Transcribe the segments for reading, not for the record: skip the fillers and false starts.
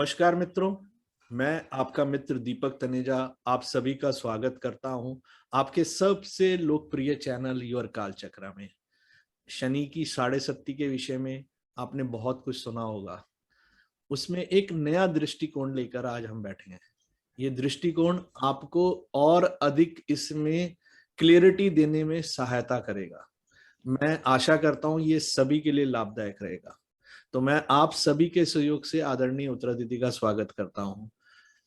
नमस्कार मित्रों, मैं आपका मित्र दीपक तनेजा आप सभी का स्वागत करता हूं आपके सबसे लोकप्रिय चैनल योर काल चक्रा में। शनि की साढ़े सत्ती के विषय में आपने बहुत कुछ सुना होगा। उसमें एक नया दृष्टिकोण लेकर आज हम बैठे हैं। ये दृष्टिकोण आपको और अधिक इसमें क्लियरिटी देने में सहायता करेगा। मैं आशा करता हूं ये सभी के लिए लाभदायक रहेगा। तो मैं आप सभी के सहयोग से आदरणीय उत्तरा दीदी का स्वागत करता हूं।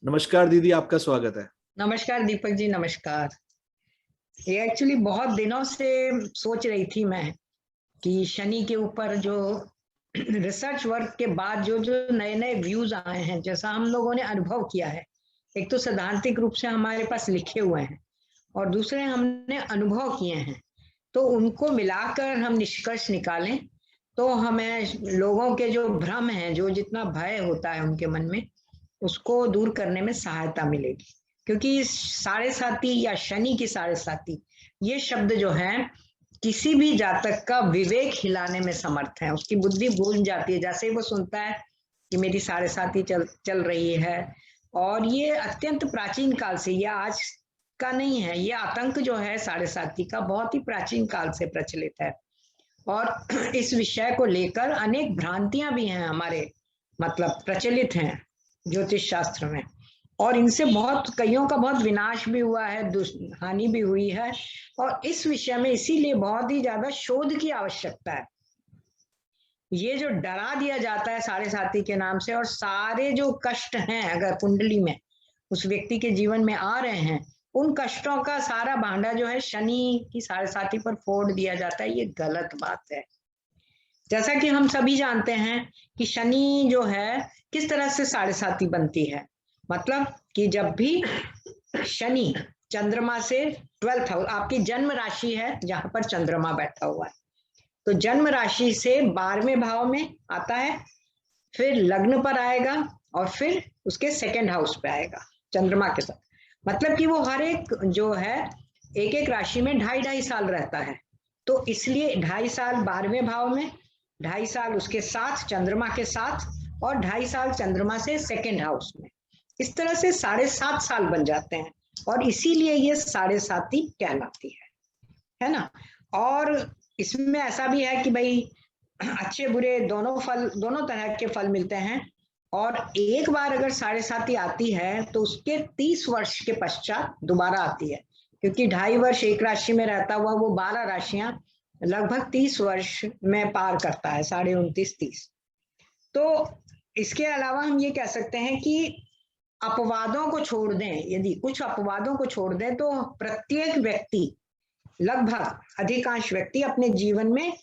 नमस्कार दीदी, आपका स्वागत है। नमस्कार दीपक जी, नमस्कार। ये एक्चुअली बहुत दिनों से सोच रही थी मैं कि शनि के ऊपर जो रिसर्च वर्क के बाद जो जो नए नए व्यूज आए हैं, जैसा हम लोगों ने अनुभव किया है, एक तो सैद्धांतिक रूप से हमारे पास लिखे हुए हैं और दूसरे हमने अनुभव किए हैं, तो उनको मिलाकर हम निष्कर्ष निकालें तो हमें लोगों के जो भ्रम है, जो जितना भय होता है उनके मन में, उसको दूर करने में सहायता मिलेगी। क्योंकि साढ़े साती या शनि की साढ़े साती ये शब्द जो है किसी भी जातक का विवेक हिलाने में समर्थ है। उसकी बुद्धि भूल जाती है जैसे ही वो सुनता है कि मेरी साढ़े साती चल रही है। और ये अत्यंत प्राचीन काल से, ये आज का नहीं है, ये आतंक जो है साढ़े साती का बहुत ही प्राचीन काल से प्रचलित है। और इस विषय को लेकर अनेक भ्रांतियां भी हैं हमारे, मतलब प्रचलित हैं ज्योतिष शास्त्र में, और इनसे बहुत कईयों का बहुत विनाश भी हुआ है, हानि भी हुई है। और इस विषय में इसीलिए बहुत ही ज्यादा शोध की आवश्यकता है। ये जो डरा दिया जाता है साढ़े साती के नाम से, और सारे जो कष्ट हैं अगर कुंडली में उस व्यक्ति के जीवन में आ रहे हैं, उन कष्टों का सारा भांडा जो है शनि की साढ़े साती पर फोड़ दिया जाता है। ये गलत बात है। जैसा कि हम सभी जानते हैं कि शनि जो है किस तरह से साढ़े साती बनती है, मतलब कि जब भी शनि चंद्रमा से 12th हाउस, आपकी जन्म राशि है जहां पर चंद्रमा बैठा हुआ है, तो जन्म राशि से 12वें भाव में आता है, फिर लग्न पर आएगा और फिर उसके सेकंड हाउस पे आएगा चंद्रमा के साथ। मतलब कि वो हर एक जो है एक एक राशि में 2.5 साल रहता है। तो इसलिए 2.5 साल 12वें भाव में, 2.5 साल उसके साथ चंद्रमा के साथ, और 2.5 साल चंद्रमा से सेकंड हाउस में। इस तरह से 7.5 साल बन जाते हैं, और इसीलिए ये साढ़े साती कहलाती है ना। और इसमें ऐसा भी है कि भाई अच्छे बुरे दोनों तरह के फल मिलते हैं। और एक बार अगर साढ़े साती आती है तो उसके 30 वर्ष के पश्चात दोबारा आती है, क्योंकि 2.5 वर्ष एक राशि में रहता हुआ वो 12 राशियां लगभग 30 वर्ष में पार करता है, 29.5 30। तो इसके अलावा हम ये कह सकते हैं कि अपवादों को छोड़ दें, यदि कुछ अपवादों को छोड़ दें तो प्रत्येक व्यक्ति, लगभग अधिकांश व्यक्ति अपने जीवन में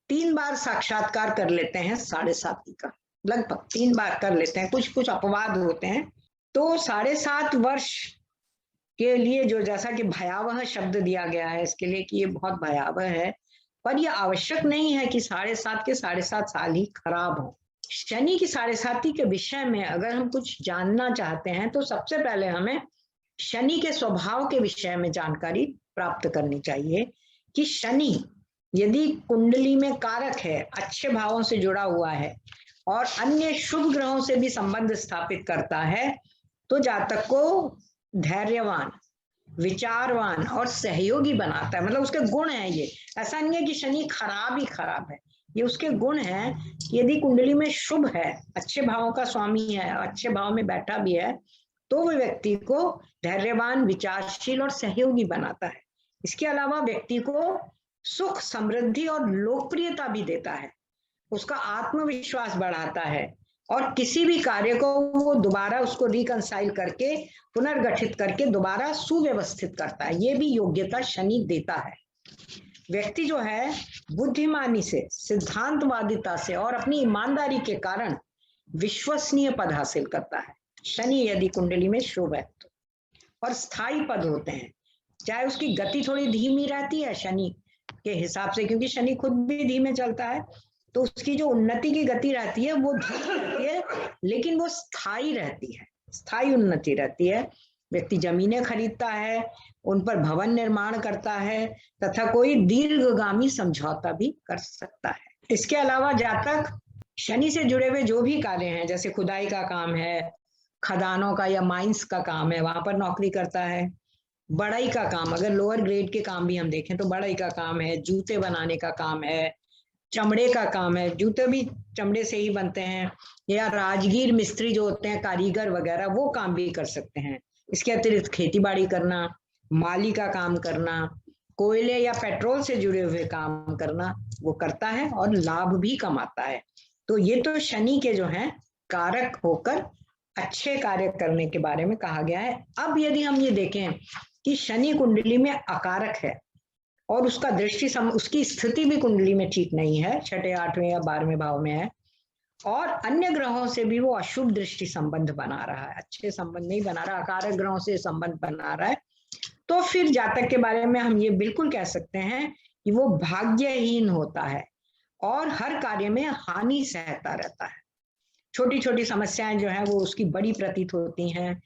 3 बार साक्षात्कार कर लेते हैं साढ़े साती का, लगभग 3 बार कर लेते हैं। कुछ कुछ अपवाद होते हैं। तो 7.5 वर्ष के लिए जो, जैसा कि भयावह शब्द दिया गया है इसके लिए कि ये बहुत भयावह है, पर यह आवश्यक नहीं है कि 7.5 के 7.5 साल ही खराब हो। शनि की साढ़े साती के विषय में अगर हम कुछ जानना चाहते हैं तो सबसे पहले हमें शनि के स्वभाव के विषय में जानकारी प्राप्त करनी चाहिए कि शनि यदि कुंडली में कारक है, अच्छे भावों से जुड़ा हुआ है और अन्य शुभ ग्रहों से भी संबंध स्थापित करता है, तो जातक को धैर्यवान, विचारवान और सहयोगी बनाता है। मतलब उसके गुण है ये। ऐसा नहीं है कि शनि खराब ही खराब है, ये उसके गुण हैं। यदि कुंडली में शुभ है, अच्छे भावों का स्वामी है, अच्छे भाव में बैठा भी है, तो वह व्यक्ति को धैर्यवान, विचारशील और सहयोगी बनाता है। इसके अलावा व्यक्ति को सुख, समृद्धि और लोकप्रियता भी देता है। उसका आत्मविश्वास बढ़ाता है और किसी भी कार्य को वो दोबारा उसको रिकंसाइल करके, पुनर्गठित करके दोबारा सुव्यवस्थित करता है। ये भी योग्यता शनि देता है। व्यक्ति जो है बुद्धिमानी से, सिद्धांतवादिता से और अपनी ईमानदारी के कारण विश्वसनीय पद हासिल करता है, शनि यदि कुंडली में शुभ है तो। और स्थायी पद होते हैं, चाहे उसकी गति थोड़ी धीमी रहती है शनि के हिसाब से, क्योंकि शनि खुद भी धीमे चलता है, तो उसकी जो उन्नति की गति रहती है वो धीमी रहती है, लेकिन वो स्थायी रहती है, स्थायी उन्नति रहती है। व्यक्ति जमीनें खरीदता है, उन पर भवन निर्माण करता है तथा कोई दीर्घगामी समझौता भी कर सकता है। इसके अलावा जातक शनि से जुड़े हुए जो भी कार्य हैं, जैसे खुदाई का काम है, खदानों का या माइंस का काम है, वहां पर नौकरी करता है। बढ़ई का काम, अगर लोअर ग्रेड के काम भी हम देखें तो बढ़ई का काम है, जूते बनाने का काम है, चमड़े का काम है, जूते भी चमड़े से ही बनते हैं, या राजगीर मिस्त्री जो होते हैं, कारीगर वगैरह, वो काम भी कर सकते हैं। इसके अतिरिक्त खेती बाड़ी करना, माली का काम करना, कोयले या पेट्रोल से जुड़े हुए काम करना, वो करता है और लाभ भी कमाता है। तो ये तो शनि के जो हैं कारक होकर अच्छे कार्य करने के बारे में कहा गया है। अब यदि हम ये देखें कि शनि कुंडली में अकारक है और उसका उसकी स्थिति भी कुंडली में ठीक नहीं है, छठे, आठवें या 12वें भाव में है, और अन्य ग्रहों से भी वो अशुभ दृष्टि संबंध बना रहा है, अच्छे संबंध नहीं बना रहा, अकारक ग्रहों से संबंध बना रहा है, तो फिर जातक के बारे में हम ये बिल्कुल कह सकते हैं कि वो भाग्यहीन होता है और हर कार्य में हानि सहता रहता है। छोटी छोटी समस्याएं जो है वो उसकी बड़ी प्रतीत होती हैं,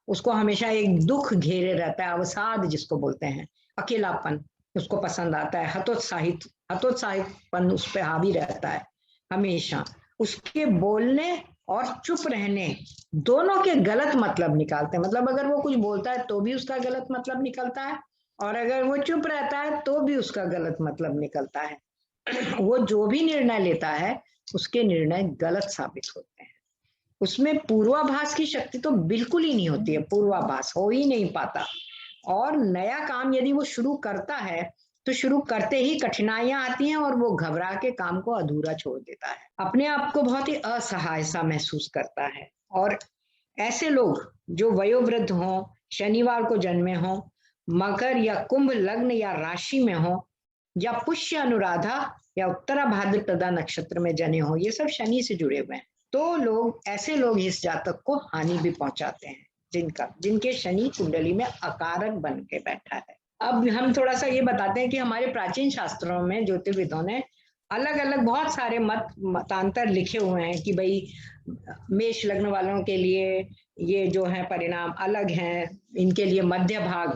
उसको हमेशा एक दुख घेरे रहता है, अवसाद जिसको बोलते हैं, अकेलापन उसको पसंद आता है, हतोत्साहितपन उस पर हावी रहता है हमेशा। उसके बोलने और चुप रहने दोनों के गलत मतलब निकालते हैं, मतलब अगर वो कुछ बोलता है तो भी उसका गलत मतलब निकलता है, और अगर वो चुप रहता है तो भी उसका गलत मतलब निकलता है। वो जो भी निर्णय लेता है उसके निर्णय गलत साबित होते हैं। उसमें पूर्वाभास की शक्ति तो बिल्कुल ही नहीं होती है, पूर्वाभास हो ही नहीं पाता। और नया काम यदि वो शुरू करता है तो शुरू करते ही कठिनाइयां आती हैं और वो घबरा के काम को अधूरा छोड़ देता है, अपने आप को बहुत ही असहाय सा महसूस करता है। और ऐसे लोग जो वयोवृद्ध हों, शनिवार को जन्मे हों, मकर या कुंभ लग्न या राशि में हो, या पुष्य अनुराधा या उत्तरा भाद्रपदा नक्षत्र में जने हो, ये सब शनि से जुड़े हुए हैं, तो ऐसे लोग इस जातक को हानि भी पहुंचाते हैं, जिनके शनि कुंडली में अकारक बन के बैठा है। अब हम थोड़ा सा ये बताते हैं कि हमारे प्राचीन शास्त्रों में ज्योतिर्विदों ने अलग अलग बहुत सारे मतांतर लिखे हुए हैं कि भाई मेष लग्न वालों के लिए ये जो है परिणाम अलग हैं, इनके लिए मध्य भाग,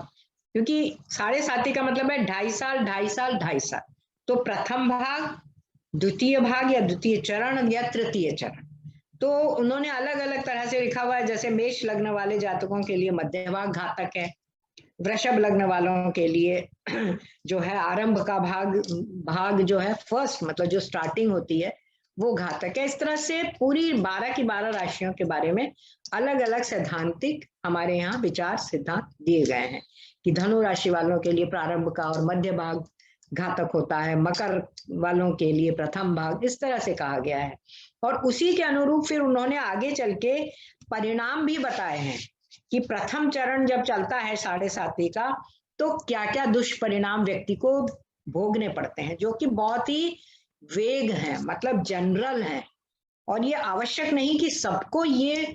क्योंकि 7.5 का मतलब है 2.5 साल 2.5 साल 2.5 साल, तो प्रथम भाग, द्वितीय भाग या द्वितीय चरण या तृतीय चरण, तो उन्होंने अलग अलग तरह से लिखा हुआ है। जैसे मेष लग्न वाले जातकों के लिए मध्य भाग घातक है, वृषभ लग्न वालों के लिए जो है आरंभ का भाग जो है फर्स्ट, मतलब जो स्टार्टिंग होती है, वो घातक है। इस तरह से पूरी 12 की 12 राशियों के बारे में अलग अलग सैद्धांतिक हमारे यहाँ विचार सिद्धांत दिए गए हैं कि धनु राशि वालों के लिए प्रारंभ का और मध्य भाग घातक होता है, मकर वालों के लिए प्रथम भाग, इस तरह से कहा गया है। और उसी के अनुरूप फिर उन्होंने आगे चल के परिणाम भी बताए हैं कि प्रथम चरण जब चलता है 7.5 का, तो क्या क्या दुष्परिणाम व्यक्ति को भोगने पड़ते हैं, जो कि बहुत ही वेग है, मतलब जनरल है, और ये आवश्यक नहीं कि सबको ये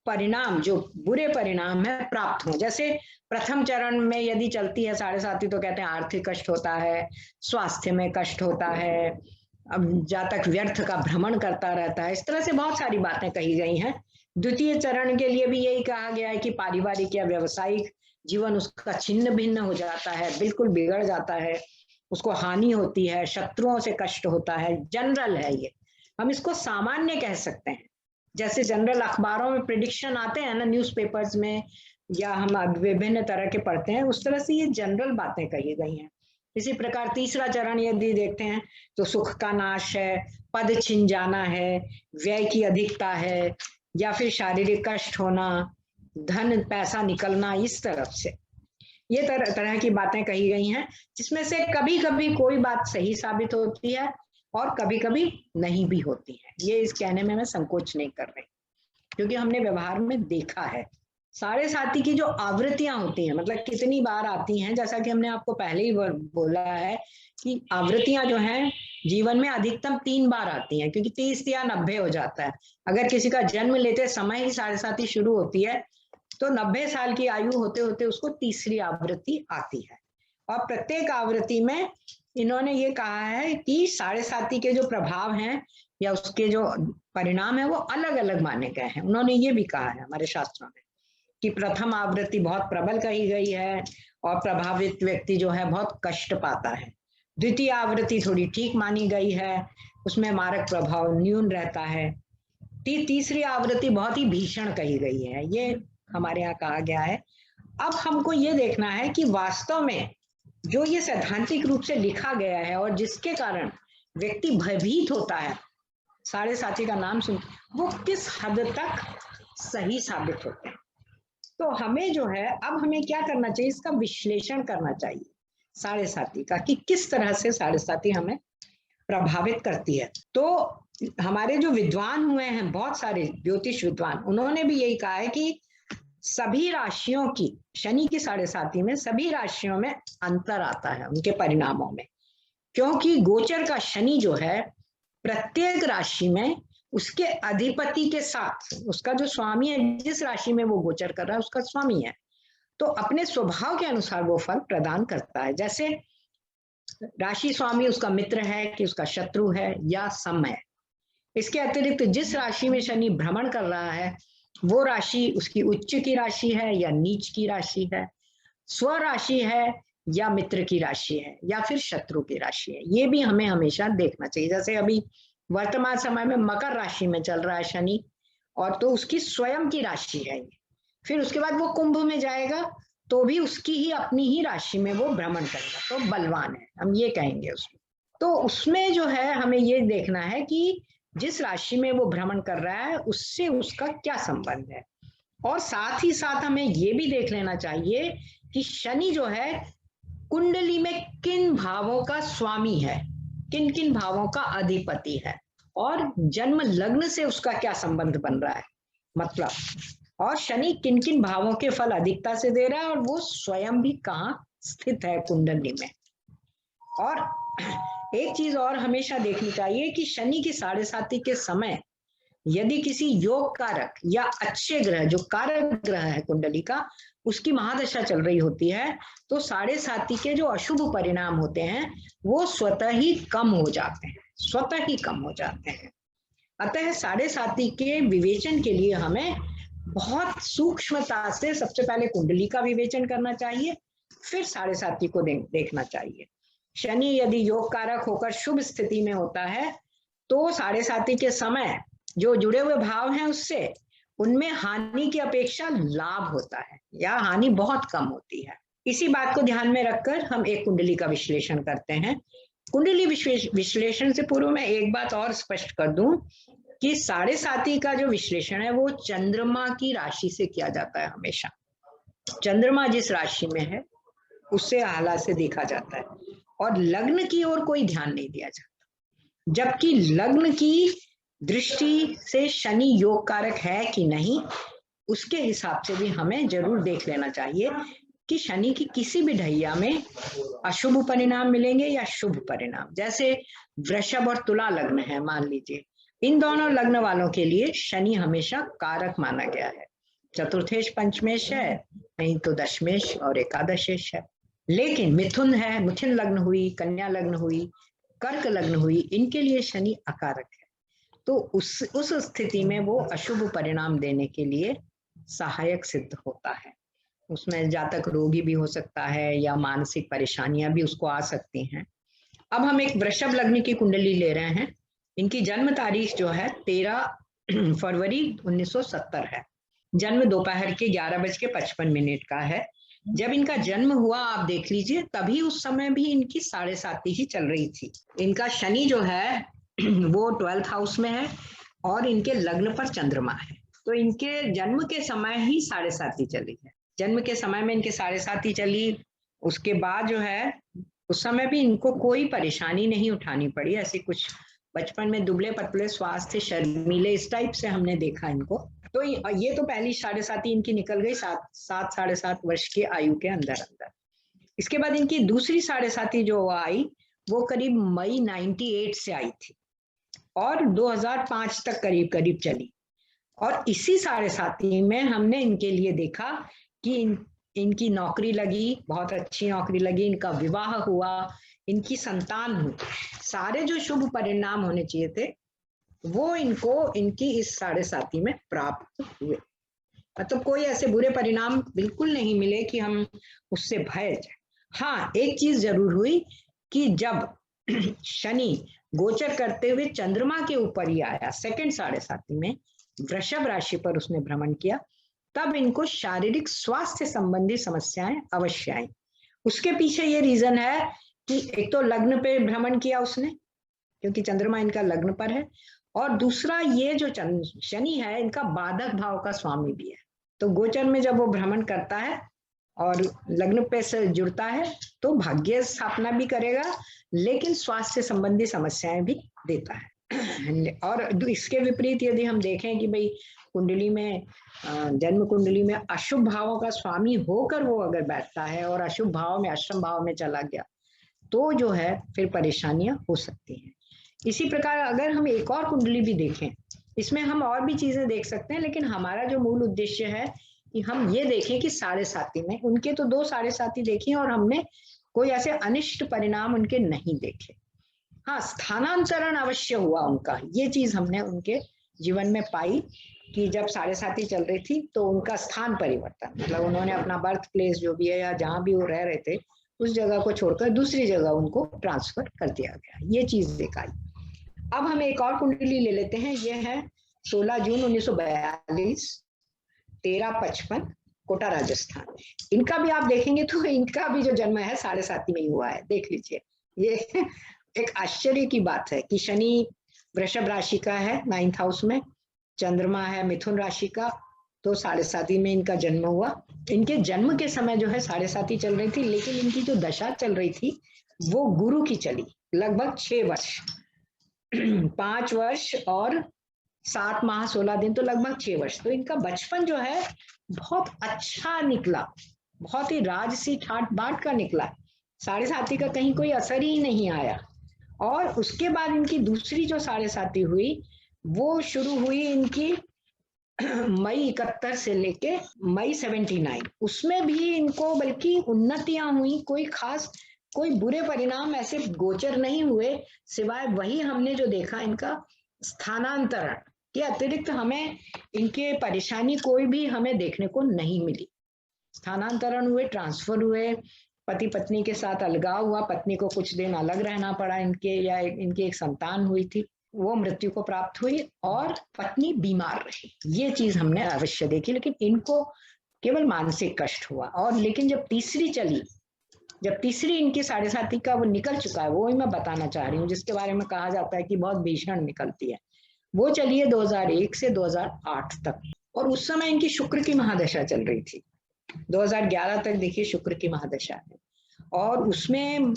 परिणाम, जो बुरे परिणाम है, प्राप्त हो। जैसे प्रथम चरण में यदि चलती है 7.5 तो कहते हैं आर्थिक कष्ट होता है, स्वास्थ्य में कष्ट होता है, अब जातक व्यर्थ का भ्रमण करता रहता है, इस तरह से बहुत सारी बातें कही गई हैं। द्वितीय चरण के लिए भी यही कहा गया है कि पारिवारिक या व्यवसायिक जीवन उसका छिन्न भिन्न हो जाता है, बिल्कुल बिगड़ जाता है, उसको हानि होती है, शत्रुओं से कष्ट होता है, जनरल है ये, हम इसको सामान्य कह सकते हैं। जैसे जनरल अखबारों में प्रिडिक्शन आते हैं ना, न्यूज़पेपर्स में, या हम विभिन्न तरह के पढ़ते हैं, उस तरह से ये जनरल बातें कही गई हैं। इसी प्रकार तीसरा चरण यदि देखते हैं तो सुख का नाश है, पद छिन जाना है, व्यय की अधिकता है, या फिर शारीरिक कष्ट होना, धन पैसा निकलना, इस तरफ से ये तरह की बातें कही गई हैं, जिसमें से कभी कभी कोई बात सही साबित होती है और कभी कभी नहीं भी होती है। ये इस कहने में मैं संकोच नहीं कर रही, क्योंकि हमने व्यवहार में देखा है। 7.5 की जो आवृत्तियां होती हैं, मतलब कितनी बार आती हैं, जैसा कि हमने आपको पहले ही बोला है कि आवृत्तियां जो हैं जीवन में अधिकतम 3 बार आती हैं, क्योंकि 30 या 90 हो जाता है। अगर किसी का जन्म लेते समय ही 7.5 शुरू होती है तो 90 साल की आयु होते होते उसको तीसरी आवृत्ति आती है। और प्रत्येक आवृत्ति में इन्होंने ये कहा है कि 7.5 के जो प्रभाव हैं या उसके जो परिणाम है वो अलग अलग माने गए हैं। उन्होंने ये भी कहा है हमारे शास्त्रों में कि प्रथम आवृत्ति बहुत प्रबल कही गई है और प्रभावित व्यक्ति जो है बहुत कष्ट पाता है, द्वितीय आवृत्ति थोड़ी ठीक मानी गई है, उसमें मारक प्रभाव न्यून रहता है। तीसरी आवृत्ति बहुत ही भीषण कही गई है, ये हमारे यहाँ कहा गया है। अब हमको ये देखना है कि वास्तव में जो ये सैद्धांतिक रूप से लिखा गया है और जिसके कारण व्यक्ति भयभीत होता है साढ़े साथी का नाम सुन, वो किस हद तक सही साबित होते हैं। तो हमें जो है, अब हमें क्या करना चाहिए, इसका विश्लेषण करना चाहिए साढ़े साथी का, कि किस तरह से साढ़े साथी हमें प्रभावित करती है। तो हमारे जो विद्वान हुए हैं, बहुत सारे ज्योतिष विद्वान, उन्होंने भी यही कहा है कि सभी राशियों की, शनि की साढ़े साथी में सभी राशियों में अंतर आता है उनके परिणामों में, क्योंकि गोचर का शनि जो है प्रत्येक राशि में उसके अधिपति के साथ, उसका जो स्वामी है, जिस राशि में वो गोचर कर रहा है उसका स्वामी है, तो अपने स्वभाव के अनुसार वो फल प्रदान करता है। जैसे राशि स्वामी उसका मित्र है कि उसका शत्रु है या सम है। इसके अतिरिक्त जिस राशि में शनि भ्रमण कर रहा है वो राशि उसकी उच्च की राशि है या नीच की राशि है, स्व राशि है या मित्र की राशि है या फिर शत्रु की राशि है, ये भी हमें हमेशा देखना चाहिए। जैसे अभी वर्तमान समय में मकर राशि में चल रहा है शनि, और तो उसकी स्वयं की राशि है ये, फिर उसके बाद वो कुंभ में जाएगा तो भी उसकी ही अपनी ही राशि में वो भ्रमण करेगा, तो बलवान है, हम ये कहेंगे उसमें। तो उसमें जो है हमें ये देखना है कि जिस राशि में वो भ्रमण कर रहा है उससे उसका क्या संबंध है, और साथ ही साथ हमें ये भी देख लेना चाहिए कि शनि जो है कुंडली में किन भावों का स्वामी है, किन किन भावों का अधिपति है, और जन्म लग्न से उसका क्या संबंध बन रहा है, मतलब, और शनि किन किन भावों के फल अधिकता से दे रहा है और वो स्वयं भी कहाँ स्थित है कुंडली में। और एक चीज और हमेशा देखनी चाहिए कि शनि की साढ़े साथी के समय यदि किसी योग कारक या अच्छे ग्रह, जो कारक ग्रह है कुंडली का, उसकी महादशा चल रही होती है, तो साढ़े साथी के जो अशुभ परिणाम होते हैं वो स्वतः ही कम हो जाते हैं, स्वतः ही कम हो जाते हैं। अतः साढ़े साथी के विवेचन के लिए हमें बहुत सूक्ष्मता से सबसे पहले कुंडली का विवेचन करना चाहिए, फिर साढ़े साथी को देखना चाहिए। शनि यदि योग कारक होकर शुभ स्थिति में होता है तो साढ़े साथी के समय जो जुड़े हुए भाव हैं उससे, उनमें हानि की अपेक्षा लाभ होता है या हानि बहुत कम होती है। इसी बात को ध्यान में रखकर हम एक कुंडली का विश्लेषण करते हैं। कुंडली विश्लेषण से पूर्व मैं एक बात और स्पष्ट कर दूं कि साढ़े साथी का जो विश्लेषण है वो चंद्रमा की राशि से किया जाता है हमेशा। चंद्रमा जिस राशि में है उससे आला से देखा जाता है, और लग्न की ओर कोई ध्यान नहीं दिया जाता, जबकि लग्न की दृष्टि से शनि योग कारक है कि नहीं, उसके हिसाब से भी हमें जरूर देख लेना चाहिए कि शनि की किसी भी ढैया में अशुभ परिणाम मिलेंगे या शुभ परिणाम। जैसे वृषभ और तुला लग्न है मान लीजिए, इन दोनों लग्न वालों के लिए शनि हमेशा कारक माना गया है। चतुर्थेश पंचमेश है, नहीं तो दशमेश और एकादशेश है। लेकिन मिथुन है, मिथुन लग्न हुई, कन्या लग्न हुई, कर्क लग्न हुई, इनके लिए शनि अकारक है, तो उस स्थिति में वो अशुभ परिणाम देने के लिए सहायक सिद्ध होता है। उसमें जातक रोगी भी हो सकता है या मानसिक परेशानियां भी उसको आ सकती हैं। अब हम एक वृषभ लग्न की कुंडली ले रहे हैं। इनकी जन्म तारीख जो है 13 फरवरी 1970 है। जन्म दोपहर के 11:55 का है। जब इनका जन्म हुआ आप देख लीजिए, तभी उस समय भी इनकी साढ़े साथी ही चल रही थी। इनका शनि जो है वो 12th हाउस में है और इनके लग्न पर चंद्रमा है, तो इनके जन्म के समय ही साढ़े साथी चली है। जन्म के समय में इनके साढ़े साथी चली, उसके बाद जो है उस समय भी इनको कोई परेशानी नहीं उठानी पड़ी। ऐसे कुछ बचपन में दुबले पतले, स्वास्थ्य, शर्मीले, इस टाइप से हमने देखा इनको। तो ये तो पहली साढ़े साथी इनकी निकल गई 7.5 वर्ष की आयु के अंदर अंदर। इसके बाद इनकी दूसरी साढ़े साथी जो आई वो करीब मई 98 से आई थी और 2005 तक करीब करीब चली। और इसी साढ़े साथी में हमने इनके लिए देखा कि इनकी नौकरी लगी, बहुत अच्छी नौकरी लगी, इनका विवाह हुआ, इनकी संतान हुई। सारे जो शुभ परिणाम होने चाहिए थे वो इनको इनकी इस साढ़े साथी में प्राप्त हुए। मतलब कोई ऐसे बुरे परिणाम बिल्कुल नहीं मिले कि हम उससे भय जाए। हाँ, एक चीज जरूर हुई कि जब शनि गोचर करते हुए चंद्रमा के ऊपर ही आया, सेकंड 7.5 में वृषभ राशि पर उसने भ्रमण किया, तब इनको शारीरिक स्वास्थ्य संबंधी समस्याएं अवश्य आई। उसके पीछे ये रीजन है कि एक तो लग्न पे भ्रमण किया उसने, क्योंकि चंद्रमा इनका लग्न पर है, और दूसरा ये जो शनि है इनका बाधक भाव का स्वामी भी है। तो गोचर में जब वो भ्रमण करता है और लग्न पे से जुड़ता है तो भाग्य स्थापना भी करेगा, लेकिन स्वास्थ्य संबंधी समस्याएं भी देता है। और इसके विपरीत यदि हम देखें कि भाई कुंडली में, जन्म कुंडली में अशुभ भावों का स्वामी होकर वो अगर बैठता है और अशुभ भाव में, अष्टम भाव में चला गया, तो जो है फिर परेशानियां हो सकती हैं। इसी प्रकार अगर हम एक और कुंडली भी देखें, इसमें हम और भी चीजें देख सकते हैं, लेकिन हमारा जो मूल उद्देश्य है कि हम ये देखें कि 7.5 में उनके तो 2 7.5 देखी और हमने कोई ऐसे अनिष्ट परिणाम उनके नहीं देखे। हाँ, स्थानांतरण अवश्य हुआ उनका, ये चीज हमने उनके जीवन में पाई कि जब 7.5 चल रही थी तो उनका स्थान परिवर्तन, मतलब उन्होंने अपना बर्थ प्लेस जो भी है या जहां भी वो रह रहे थे उस जगह को छोड़कर दूसरी जगह उनको ट्रांसफर कर दिया गया, ये चीज दिखाई। अब हम एक और कुंडली ले लेते हैं, ये है 16 जून 1942, 13:55, कोटा राजस्थान। इनका भी आप देखेंगे तो इनका भी जो जन्म है 7.5 में ही हुआ है, देख लीजिए। ये एक आश्चर्य की बात है कि शनि वृषभ राशि का है 9th हाउस में, चंद्रमा है मिथुन राशि का, तो 7.5 में इनका जन्म हुआ। इनके जन्म के समय जो है 7.5 चल रही थी, लेकिन इनकी जो दशा चल रही थी वो गुरु की चली, लगभग 6 वर्ष 5 वर्ष और 7 माह 16 दिन, तो लगभग 6 वर्ष। तो इनका बचपन जो है बहुत अच्छा निकला, बहुत ही राजसी ठाट बाट का निकला, 7.5 का कहीं कोई असर ही नहीं आया। और उसके बाद इनकी दूसरी जो 7.5 हुई वो शुरू हुई इनकी मई 71 से लेके मई 79, उसमें भी इनको बल्कि उन्नतियां हुई, कोई खास कोई बुरे परिणाम ऐसे गोचर नहीं हुए, सिवाय वही हमने जो देखा इनका स्थानांतरण के अतिरिक्त हमें इनके परेशानी कोई भी हमें देखने को नहीं मिली। स्थानांतरण हुए, ट्रांसफर हुए, पति पत्नी के साथ अलगाव हुआ, पत्नी को कुछ दिन अलग रहना पड़ा इनके, या इनकी एक संतान हुई थी वो मृत्यु को प्राप्त हुई, और पत्नी बीमार रही, ये चीज हमने अवश्य देखी। लेकिन इनको केवल मानसिक कष्ट हुआ। और लेकिन जब तीसरी चली, जब तीसरी इनकी 7.5 का वो निकल चुका है, वो ही मैं बताना चाह रही हूँ, जिसके बारे में कहा जाता है कि बहुत भीषण निकलती है, वो चली है 2001 से 2008 तक, और उस समय इनकी शुक्र की महादशा चल रही थी। 2011 तक देखिए शुक्र की महादशा है, और उसमें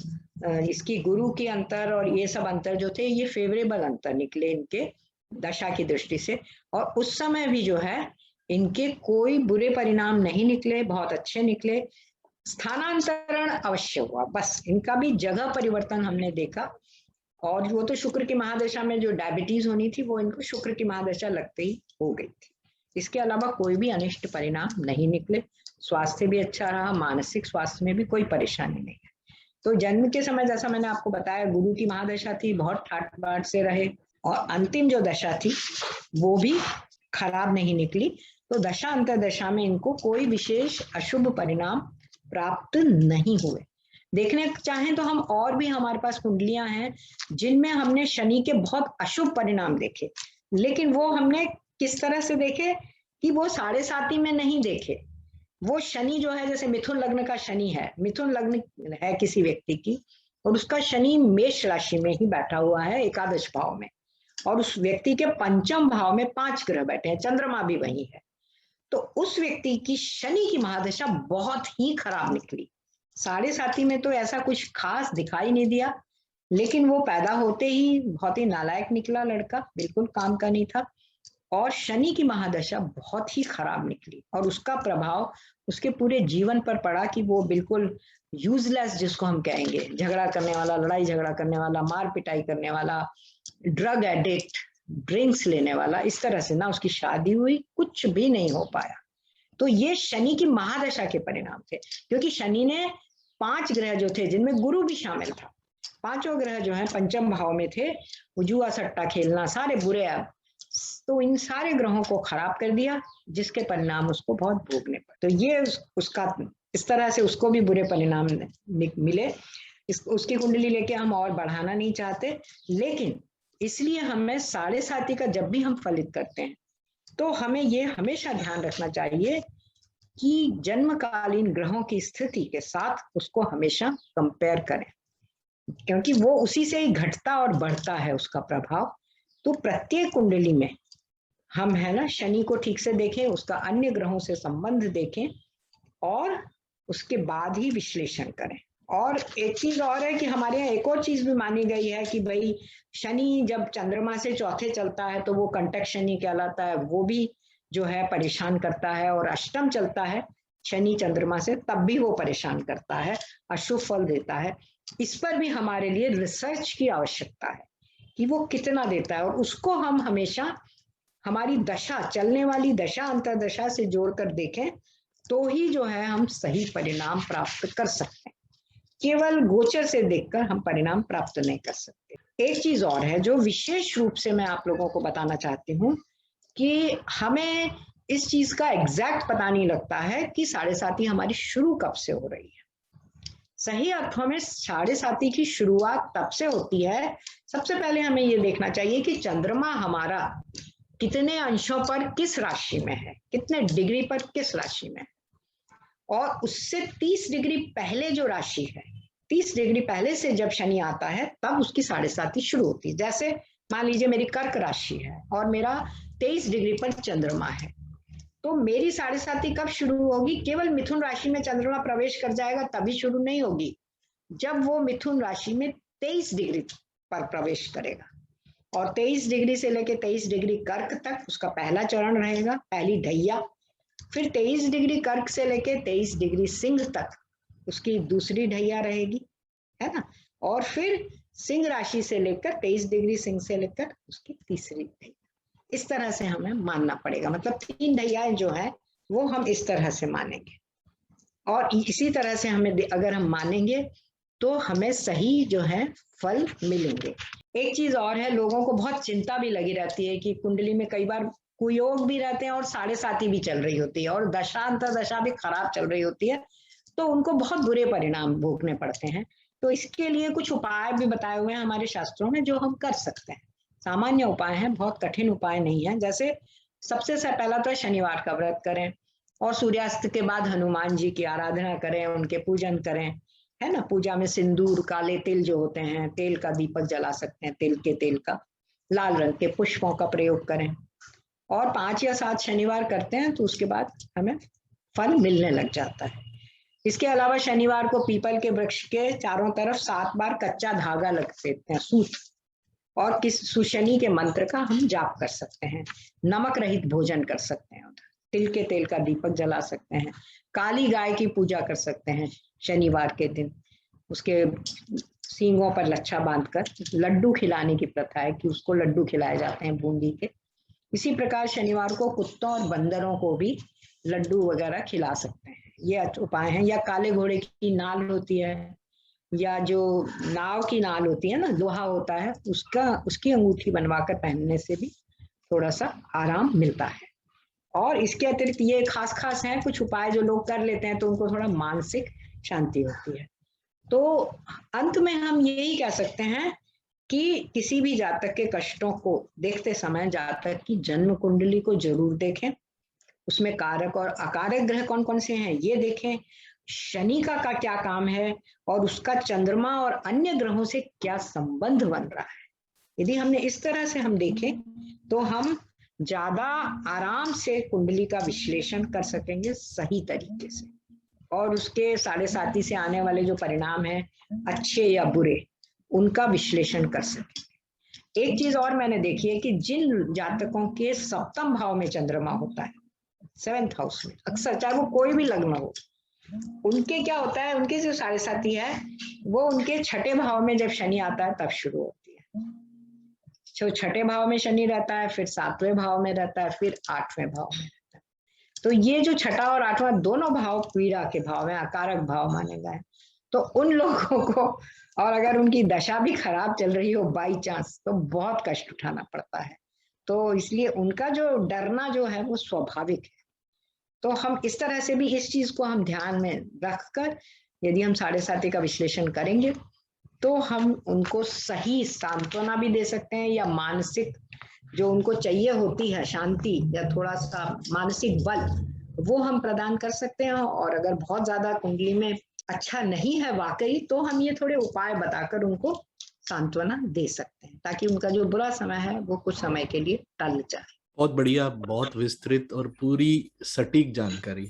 इसकी गुरु के अंतर और ये सब अंतर जो थे ये फेवरेबल अंतर निकले इनके दशा की दृष्टि से। और उस समय भी जो है इनके कोई बुरे परिणाम नहीं निकले, बहुत अच्छे निकले। स्थानांतरण अवश्य हुआ, बस इनका भी जगह परिवर्तन हमने देखा, और वो तो शुक्र की महादशा में जो डायबिटीज होनी थी वो इनको शुक्र की महादशा लगते ही हो गई थी। इसके अलावा कोई भी अनिष्ट परिणाम नहीं निकले, स्वास्थ्य भी अच्छा रहा, मानसिक स्वास्थ्य में भी कोई परेशानी नहीं है। तो जन्म के समय जैसा मैंने आपको बताया गुरु की महादशा थी, बहुत ठाट बाट से रहे, और अंतिम जो दशा थी वो भी खराब नहीं निकली। तो दशा अंतर्दशा में इनको कोई विशेष अशुभ परिणाम प्राप्त नहीं हुए। देखने चाहें तो हम और भी हमारे पास कुंडलियां हैं जिनमें हमने शनि के बहुत अशुभ परिणाम देखे, लेकिन वो हमने किस तरह से देखे कि वो 7.5 में नहीं देखे। वो शनि जो है, जैसे मिथुन लग्न का शनि है, मिथुन लग्न है किसी व्यक्ति की, और उसका शनि मेष राशि में ही बैठा हुआ है एकादश भाव में, और उस व्यक्ति के पंचम भाव में 5 ग्रह बैठे हैं, चंद्रमा भी वही है। तो उस व्यक्ति की शनि की महादशा बहुत ही खराब निकली। 7.5 में तो ऐसा कुछ खास दिखाई नहीं दिया, लेकिन वो पैदा होते ही बहुत ही नालायक निकला लड़का, बिल्कुल काम का नहीं था, और शनि की महादशा बहुत ही खराब निकली, और उसका प्रभाव उसके पूरे जीवन पर पड़ा कि वो बिल्कुल यूजलेस, जिसको हम कहेंगे, झगड़ा करने वाला, लड़ाई झगड़ा करने वाला, मार पिटाई करने वाला, ड्रग एडिक्ट, ड्रिंक्स लेने वाला, इस तरह से ना उसकी शादी हुई, कुछ भी नहीं हो पाया। तो ये शनि की महादशा के परिणाम थे, क्योंकि शनि ने 5 ग्रह जो थे जिनमें गुरु भी शामिल था, 5 ग्रह जो है पंचम भाव में थे, जुआ सट्टा खेलना, सारे बुरे अब, तो इन सारे ग्रहों को खराब कर दिया, जिसके परिणाम उसको बहुत भोगने पड़े। तो ये उसका इस तरह से उसको भी बुरे परिणाम मिले। उसकी कुंडली लेके हम और बढ़ाना नहीं चाहते, लेकिन इसलिए हमें 7.5 का जब भी हम फलित करते हैं तो हमें ये हमेशा ध्यान रखना चाहिए कि जन्मकालीन ग्रहों की स्थिति के साथ उसको हमेशा कंपेयर करें, क्योंकि वो उसी से ही घटता और बढ़ता है उसका प्रभाव। तो प्रत्येक कुंडली में हम है ना शनि को ठीक से देखें, उसका अन्य ग्रहों से संबंध देखें और उसके बाद ही विश्लेषण करें। और एक चीज और है कि हमारे यहाँ एक और चीज भी मानी गई है कि भाई शनि जब चंद्रमा से चौथे चलता है तो वो कंटक शनि कहलाता है, वो भी जो है परेशान करता है, और अष्टम चलता है शनि चंद्रमा से तब भी वो परेशान करता है, अशुभ फल देता है। इस पर भी हमारे लिए रिसर्च की आवश्यकता है कि वो कितना देता है, और उसको हम हमेशा हमारी दशा, चलने वाली दशा अंतर्दशा से जोड़कर देखें तो ही जो है हम सही परिणाम प्राप्त कर सकते हैं। केवल गोचर से देखकर हम परिणाम प्राप्त नहीं कर सकते। एक चीज और है जो विशेष रूप से मैं आप लोगों को बताना चाहती हूँ कि हमें इस चीज का एग्जैक्ट पता नहीं लगता है कि 7.5 हमारी शुरू कब से हो रही है। सही अर्थों में 7.5 की शुरुआत तब से होती है, सबसे पहले हमें ये देखना चाहिए कि चंद्रमा हमारा कितने अंशों पर किस राशि में है, कितने डिग्री पर किस राशि में है, और उससे 30 डिग्री पहले जो राशि है, 30 डिग्री पहले से जब शनि आता है तब उसकी 7.5 शुरू होती है। जैसे मान लीजिए मेरी कर्क राशि है और मेरा 23 डिग्री पर चंद्रमा है, तो मेरी 7.5 कब शुरू होगी? केवल मिथुन राशि में चंद्रमा प्रवेश कर जाएगा तभी शुरू नहीं होगी, जब वो मिथुन राशि में 23 डिग्री पर प्रवेश करेगा, और 23 डिग्री से लेके 23 डिग्री कर्क तक उसका पहला चरण रहेगा, पहली ढैया। फिर 23 डिग्री कर्क से लेके 23 डिग्री सिंह तक उसकी दूसरी ढैया रहेगी, है ना, और फिर सिंह राशि से लेकर 23 डिग्री सिंह से लेकर उसकी तीसरी ढैया। इस तरह से हमें मानना पड़ेगा, मतलब 3 ढैयाएं जो है वो हम इस तरह से मानेंगे, और इसी तरह से हमें अगर हम मानेंगे तो हमें सही जो है फल मिलेंगे। एक चीज और है, लोगों को बहुत चिंता भी लगी रहती है कि कुंडली में कई बार कुयोग भी रहते हैं और 7.5 भी चल रही होती है, और दशा अंतर्दशा भी खराब चल रही होती है, तो उनको बहुत बुरे परिणाम भोगने पड़ते हैं। तो इसके लिए कुछ उपाय भी बताए हुए हैं हमारे शास्त्रों में जो हम कर सकते हैं। सामान्य उपाय हैं, बहुत कठिन उपाय नहीं है। जैसे सबसे पहला तो शनिवार का व्रत करें, और सूर्यास्त के बाद हनुमान जी की आराधना करें, उनके पूजन करें, है ना। पूजा में सिंदूर, काले तिल जो होते हैं, तेल का दीपक जला सकते हैं, तिल के तेल का, लाल रंग के पुष्पों का प्रयोग करें, और 5 या 7 शनिवार करते हैं तो उसके बाद हमें फल मिलने लग जाता है। इसके अलावा शनिवार को पीपल के वृक्ष के चारों तरफ 7 बार कच्चा धागा लग देते हैं, सूत, और किस शनि के मंत्र का हम जाप कर सकते हैं। नमक रहित भोजन कर सकते हैं, तिल के तेल का दीपक जला सकते हैं, काली गाय की पूजा कर सकते हैं शनिवार के दिन। उसके सींगों पर लच्छा बांधकर लड्डू खिलाने की प्रथा है कि उसको लड्डू खिलाए जाते हैं बूंदी के। इसी प्रकार शनिवार को कुत्तों और बंदरों को भी लड्डू वगैरह खिला सकते हैं, ये उपाय हैं। या काले घोड़े की नाल होती है, या जो नाव की नाल होती है ना, लोहा होता है, उसकी अंगूठी बनवाकर पहनने से भी थोड़ा सा आराम मिलता है। और इसके अतिरिक्त ये खास हैं कुछ उपाय जो लोग कर लेते हैं तो उनको थोड़ा मानसिक शांति होती है। तो अंत में हम यही कह सकते हैं कि किसी भी जातक के कष्टों को देखते समय जातक की जन्म कुंडली को जरूर देखें, उसमें कारक और अकारक ग्रह कौन कौन से हैं ये देखें, शनि का क्या काम है, और उसका चंद्रमा और अन्य ग्रहों से क्या संबंध बन रहा है। यदि हमने इस तरह से हम देखें तो हम ज्यादा आराम से कुंडली का विश्लेषण कर सकेंगे सही तरीके से, और उसके 7.5 से आने वाले जो परिणाम हैं, अच्छे या बुरे, उनका विश्लेषण कर सकेंगे। एक चीज और मैंने देखी है कि जिन जातकों के 7वें भाव में चंद्रमा होता है, 7th हाउस में, अक्सर चाहे वो कोई भी लग्न हो, उनके क्या होता है, उनकी जो 7.5 है वो उनके 6ठे भाव में जब शनि आता है तब शुरू होती है। जो 6ठे भाव में शनि रहता है, फिर 7वें भाव में रहता है, फिर 8वें भाव में रहता है। तो ये जो 6ठा और 8वां दोनों भाव पीड़ा के भाव है, अकारक भाव माने गए। तो उन लोगों को, और अगर उनकी दशा भी खराब चल रही हो बाई चांस, तो बहुत कष्ट उठाना पड़ता है। तो इसलिए उनका जो डरना जो है वो स्वाभाविक है। तो हम इस तरह से भी इस चीज को हम ध्यान में रखकर यदि हम 7.5 का विश्लेषण करेंगे तो हम उनको सही सांत्वना भी दे सकते हैं, या मानसिक जो उनको चाहिए होती है शांति या थोड़ा सा मानसिक बल, वो हम प्रदान कर सकते हैं। और अगर बहुत ज्यादा कुंडली में अच्छा नहीं है वाकई, तो हम ये थोड़े उपाय बताकर उनको सांत्वना दे सकते हैं, ताकि उनका जो बुरा समय है वो कुछ समय के लिए टल जाए। बहुत बढ़िया, बहुत विस्तृत और पूरी सटीक जानकारी,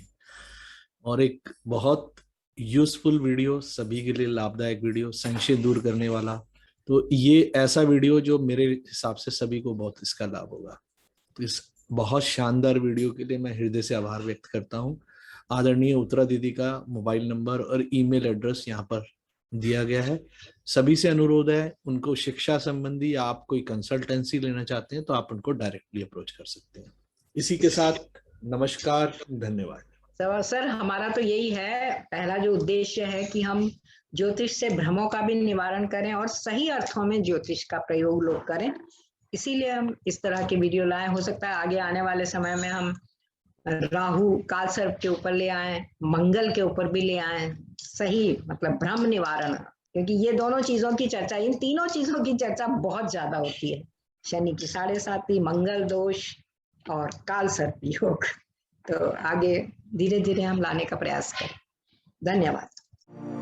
और एक बहुत यूजफुल वीडियो, सभी के लिए लाभदायक वीडियो, संशय दूर करने वाला। तो ये ऐसा वीडियो जो मेरे हिसाब से सभी को बहुत इसका लाभ होगा। तो इस बहुत शानदार वीडियो के लिए मैं हृदय से आभार व्यक्त करता हूँ। आदरणीय उत्तरा दीदी का मोबाइल नंबर और ईमेल एड्रेस यहाँ पर दिया गया है। सभी से अनुरोध है, उनको शिक्षा संबंधी या आप कोई कंसल्टेंसी लेना चाहते हैं तो आप उनको डायरेक्टली अप्रोच कर सकते हैं। इसी के साथ नमस्कार, धन्यवाद। सर हमारा तो यही है, पहला जो उद्देश्य है कि हम ज्योतिष से भ्रमों का भी निवारण करें और सही अर्थों में ज्योतिष का प्रयोग लोग करें, इसीलिए हम इस तरह के वीडियो लाए। हो सकता है आगे आने वाले समय में हम राहु काल सर्प के ऊपर ले आए, मंगल के ऊपर भी ले आए, सही मतलब भ्रम निवारण, क्योंकि ये दोनों चीजों की चर्चा, इन तीनों चीजों की चर्चा बहुत ज्यादा होती है, शनि की 7.5, मंगल दोष और काल सर्प योग। तो आगे धीरे धीरे हम लाने का प्रयास करें। धन्यवाद।